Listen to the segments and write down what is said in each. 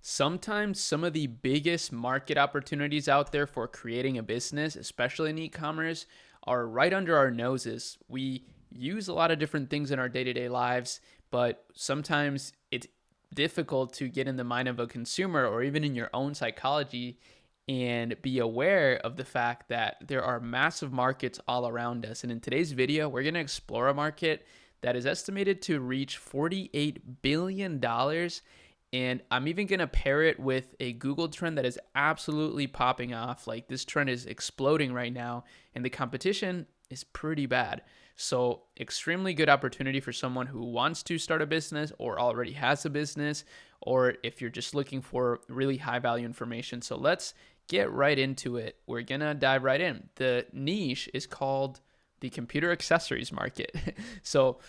Sometimes some of the biggest market opportunities out there for creating a business, especially in e-commerce, are right under our noses. We use a lot of different things in our day-to-day lives, but sometimes it's difficult to get in the mind of a consumer or even in your own psychology and be aware of the fact that there are massive markets all around us. And in today's video, we're going to explore a market that is estimated to reach $48 billion dollars. And I'm even going to pair it with a Google trend that is absolutely popping off. Like, this trend is exploding right now, and the competition is pretty bad. So, extremely good opportunity for someone who wants to start a business or already has a business, or if you're just looking for really high value information. So, let's get right into it. We're going to dive right in. The niche is called the computer accessories market. So,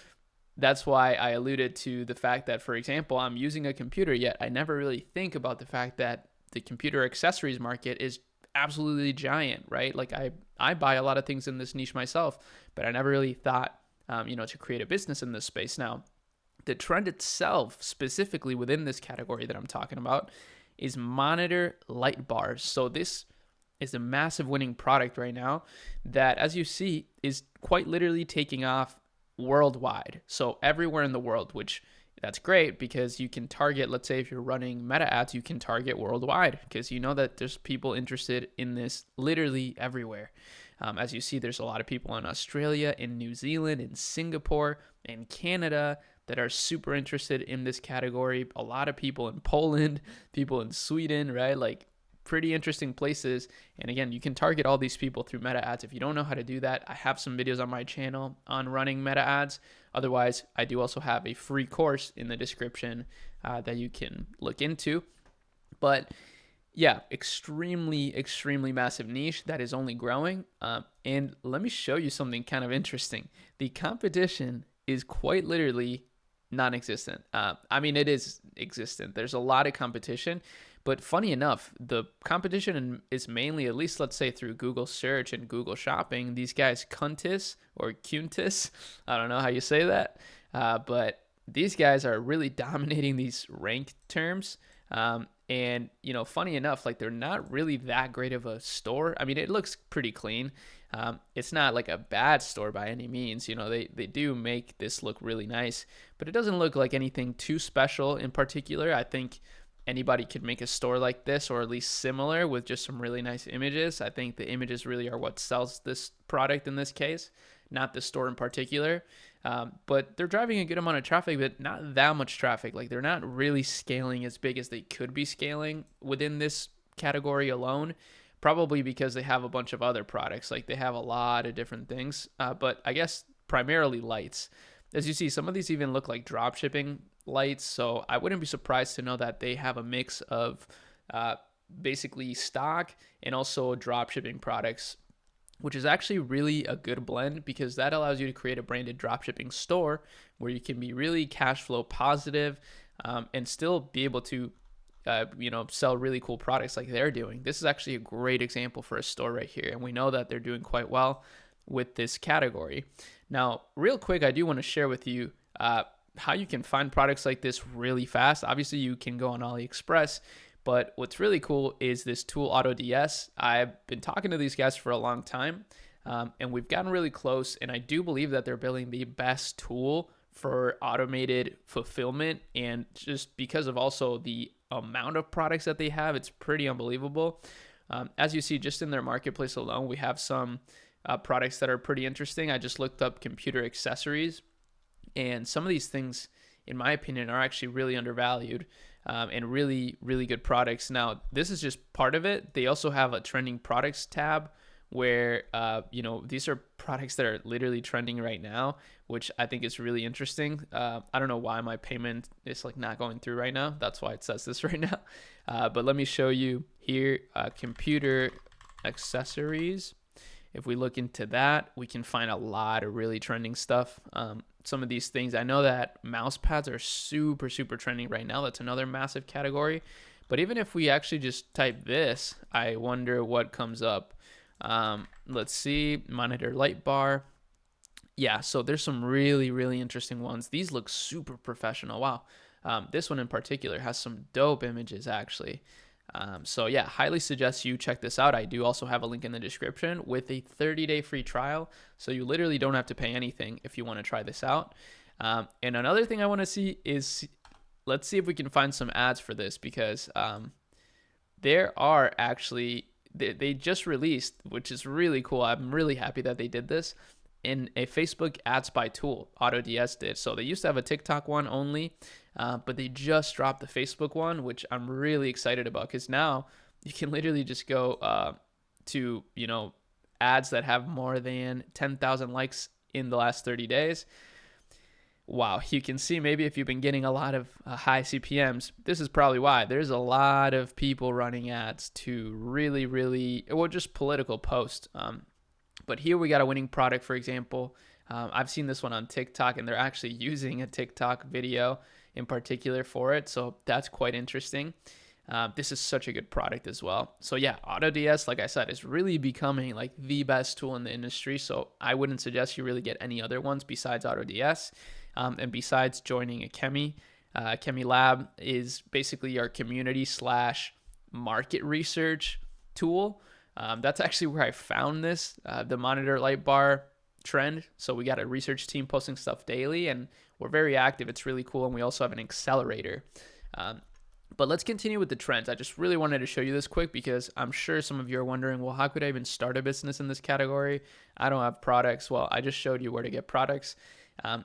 that's why I alluded to the fact that, for example, I'm using a computer, yet I never really think about the fact that the computer accessories market is absolutely giant, right? Like, I buy a lot of things in this niche myself, but I never really thought, to create a business in this space. Now, the trend itself, specifically within this category that I'm talking about, is monitor light bars. So this is a massive winning product right now that, as you see, is quite literally taking off worldwide. So everywhere in the world, which that's great because you can target, let's say if you're running meta ads, you can target worldwide because you know that there's people interested in this literally everywhere. As you see, there's a lot of people in Australia, in New Zealand, in Singapore, in Canada that are super interested in this category. A lot of people in Poland, people in Sweden, right? Like, pretty interesting places. And again, you can target all these people through meta ads. If you don't know how to do that, I have some videos on my channel on running meta ads. Otherwise, I do also have a free course in the description that you can look into. But yeah, extremely massive niche that is only growing. And let me show you something kind of interesting. The competition is quite literally non-existent. It is existent. There's a lot of competition, but funny enough, the competition is mainly, at least let's say through Google search and Google shopping, these guys Kuntis or Kuntis, I don't know how you say that, but these guys are really dominating these ranked terms. And funny enough, like, they're not really that great of a store. I mean, it looks pretty clean. It's not like a bad store by any means. They do make this look really nice, but it doesn't look like anything too special in particular. I think anybody could make a store like this, or at least similar, with just some really nice images. I think the images really are what sells this product in this case, not the store in particular. But they're driving a good amount of traffic, but not that much traffic. Like, they're not really scaling as big as they could be scaling within this category alone, probably because they have a bunch of other products. Like, they have a lot of different things, but I guess primarily lights. As you see, some of these even look like drop shipping lights, so I wouldn't be surprised to know that they have a mix of basically stock and also drop shipping products, which is actually really a good blend because that allows you to create a branded dropshipping store where you can be really cash flow positive, and still be able to sell really cool products like they're doing. This is actually a great example for a store right here, and we know that they're doing quite well with this category. Now, real quick, I do want to share with you how you can find products like this really fast. Obviously, you can go on AliExpress, but what's really cool is this tool, AutoDS. I've been talking to these guys for a long time, and we've gotten really close, and I do believe that they're building the best tool for automated fulfillment, and just because of also the amount of products that they have, it's pretty unbelievable. As you see, just in their marketplace alone, we have some products that are pretty interesting. I just looked up computer accessories, and some of these things, in my opinion, are actually really undervalued, and really good products. Now, this is just part of it. They also have a trending products tab where these are products that are literally trending right now, which I think is really interesting. I don't know why my payment is like not going through right now. That's why it says this right now. But let me show you here, computer accessories. If we look into that, we can find a lot of really trending stuff. Some of these things, I know that mouse pads are super trending right now. That's another massive category. But even if we actually just type this, I wonder what comes up. Let's see, monitor light bar. Yeah, so there's some really interesting ones. These look super professional. Wow. This one in particular has some dope images actually. So yeah, highly suggest you check this out. I do also have a link in the description with a 30-day free trial. So you literally don't have to pay anything if you want to try this out. And another thing I want to see is, let's see if we can find some ads for this, because there are actually, they just released, which is really cool. I'm really happy that they did this in a Facebook ad spy tool. AutoDS did. So they used to have a TikTok one only, but they just dropped the Facebook one, which I'm really excited about, because now you can literally just go to, ads that have more than 10,000 likes in the last 30 days. Wow, you can see maybe if you've been getting a lot of high CPMs, this is probably why. There's a lot of people running ads to really, well, just political posts. But here we got a winning product, for example. I've seen this one on TikTok, and they're actually using a TikTok video in particular for it. So that's quite interesting. This is such a good product as well. So yeah, AutoDS, like I said, is really becoming like the best tool in the industry. So I wouldn't suggest you really get any other ones besides AutoDS. And besides joining a Chemi Lab is basically our community / market research tool. That's actually where I found this, the monitor light bar trend. So we got a research team posting stuff daily, and we're very active. It's really cool. And we also have an accelerator. But let's continue with the trends. I just really wanted to show you this quick because I'm sure some of you are wondering, well, how could I even start a business in this category? I don't have products. Well, I just showed you where to get products.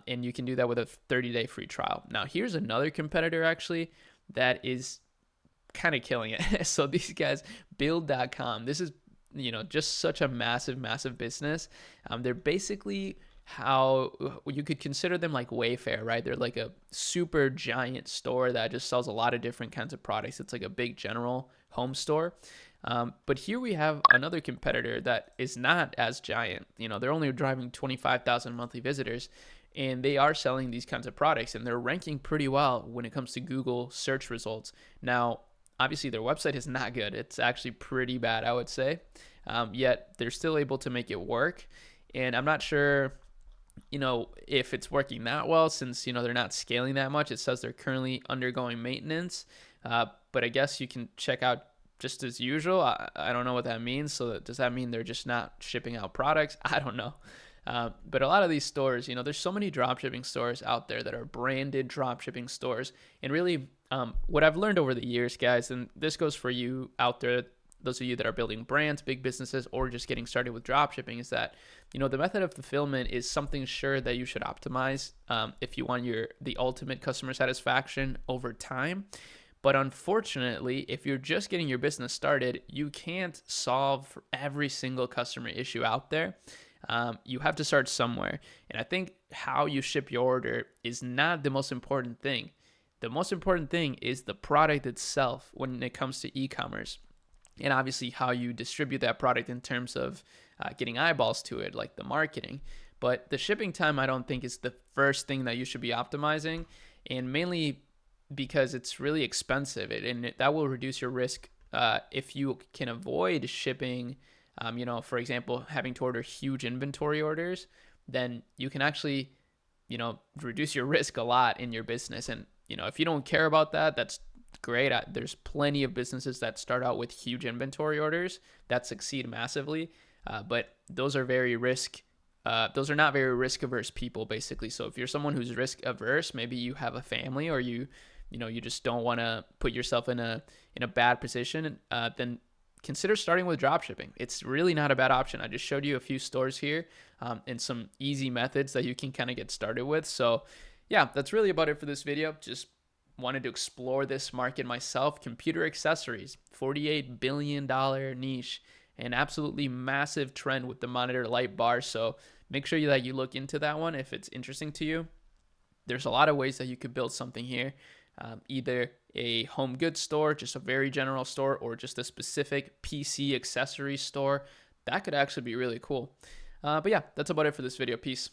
And you can do that with a 30-day free trial. Now, here's another competitor actually that is kind of killing it. So these guys, Buildcom, this is, just such a massive business. They're basically how you could consider them like Wayfair, right? They're like a super giant store that just sells a lot of different kinds of products. It's like a big general home store. But here we have another competitor that is not as giant. They're only driving 25,000 monthly visitors, and they are selling these kinds of products, and they're ranking pretty well when it comes to Google search results. Now, obviously their website is not good. It's actually pretty bad, I would say. Yet they're still able to make it work. And I'm not sure, if it's working that well, since, they're not scaling that much. It says they're currently undergoing maintenance. But I guess you can check out just as usual. I don't know what that means. So does that mean they're just not shipping out products? I don't know. But a lot of these stores, there's so many dropshipping stores out there that are branded dropshipping stores. And really, what I've learned over the years, guys, and this goes for you out there, those of you that are building brands, big businesses, or just getting started with dropshipping, is that, the method of fulfillment is something sure that you should optimize if you want the ultimate customer satisfaction over time. But unfortunately, if you're just getting your business started, you can't solve every single customer issue out there. You have to start somewhere. And I think how you ship your order is not the most important thing. The most important thing is the product itself when it comes to e-commerce. And obviously how you distribute that product in terms of getting eyeballs to it, like the marketing. But the shipping time, I don't think, is the first thing that you should be optimizing, and mainly because it's really expensive, and that will reduce your risk if you can avoid shipping. For example, having to order huge inventory orders, then you can actually, reduce your risk a lot in your business. And, if you don't care about that, that's great. There's plenty of businesses that start out with huge inventory orders that succeed massively. But those are not very risk averse people, basically. So if you're someone who's risk averse, maybe you have a family, or you just don't want to put yourself in a bad position, then consider starting with dropshipping. It's really not a bad option. I just showed you a few stores here and some easy methods that you can kind of get started with. So yeah, that's really about it for this video. Just wanted to explore this market myself. Computer accessories, $48 billion niche, an absolutely massive trend with the monitor light bar. So make sure that you look into that one if it's interesting to you. There's a lot of ways that you could build something here. Either a home goods store, just a very general store, or just a specific PC accessory store. That could actually be really cool. But yeah, that's about it for this video. Peace.